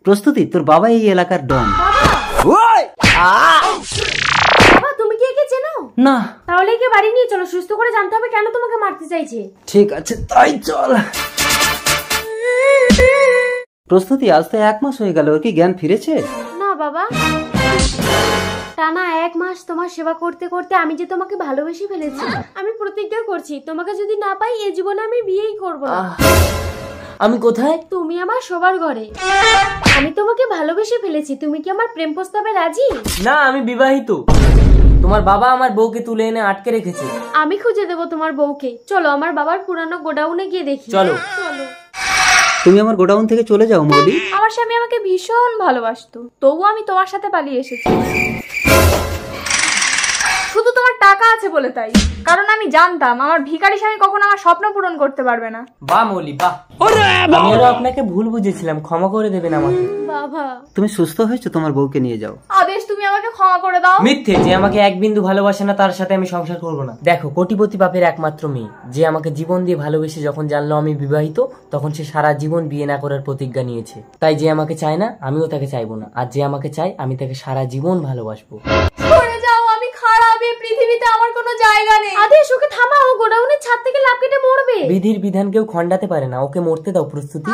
প্রস্তুতি, তোর বাবা এই এলাকার ডন। বাবা তুমি কি একে চেনো? না। তাহলে একে বাড়ি নিয়ে চলো, সুস্থ করে জানতে হবে কেন তোমাকে মারতে চাইছে। ঠিক আছে তাই চল। প্রস্তুতি, আজ তো 1 মাস হয়ে গেল, ওর কি জ্ঞান ফিরেছে? না বাবা, টানা 1 মাস তোমার সেবা করতে করতে আমি যে তোমাকে ভালোবেসে ফেলেছি। আমি প্রতিজ্ঞা করছি তোমাকে যদি না পাই এই জীবনে আমি বিয়েই করব না। আমি কোথায়? তুমি আমার শোবার ঘরে। আমি তোমাকে ভালোবেসে ফেলেছি, তুমি কি আমার প্রেম প্রস্তাবে রাজি? না, আমি বিবাহিত। তোমার বাবা আমার বউকে তুলে এনে আটকে রেখেছে। আমি খুঁজে দেবো তোমার বউকে। চলো আমার বাবার পুরানো গোডাউনে গিয়ে দেখি। চলো। তুমি আমার গোডাউন থেকে চলে যাও মৌলি। আমার স্বামী আমাকে ভীষণ ভালোবাসতো, তবুও আমি তোমার সাথে পালিয়ে এসেছি। শুধু তোমার টাকা আছে বলে তাই, কারণ আমি জানতাম আমার ভিখারি স্বামী কখনো আমার স্বপ্ন পূরণ করতে পারবে না। বাহ মৌলি বাহ, আমি আরো আপনাকে ভুল বুঝেছিলাম, ক্ষমা করে দেবেন আমাকে। বাবা তুমি সুস্থ হয়েছো, তোমার বউকে নিয়ে যাও। আদেশ, তুমি আমাকে ক্ষমা করে দাও। মিথ্যে, যে আমাকে এক বিন্দু ভালোবাসে না তার সাথে আমি সংসার করব না। দেখো, কোটিপতি বাপের একমাত্র মেয়ে, যে আমাকে জীবন দিয়ে ভালোবেসে যখন জানলো আমি বিবাহিত, তখন সে সারা জীবন বিয়ে না করার প্রতিজ্ঞা নিয়েছে। তাই যে আমাকে চায় না আমিও তাকে চাইবো না, আর যে আমাকে চায় আমি তাকে সারা জীবন ভালোবাসবো। সরে যাও, আমি খারাপ, এই পৃথিবীতে আমার কোনো জায়গা নেই। আদেশ ওকে থামাও, গোডাউনের ছাদ থেকে লাফ কেটে মরবে। বিধির বিধান কেউ খণ্ডাতে পারে না, ওকে মরতে দাও প্রস্তুতি।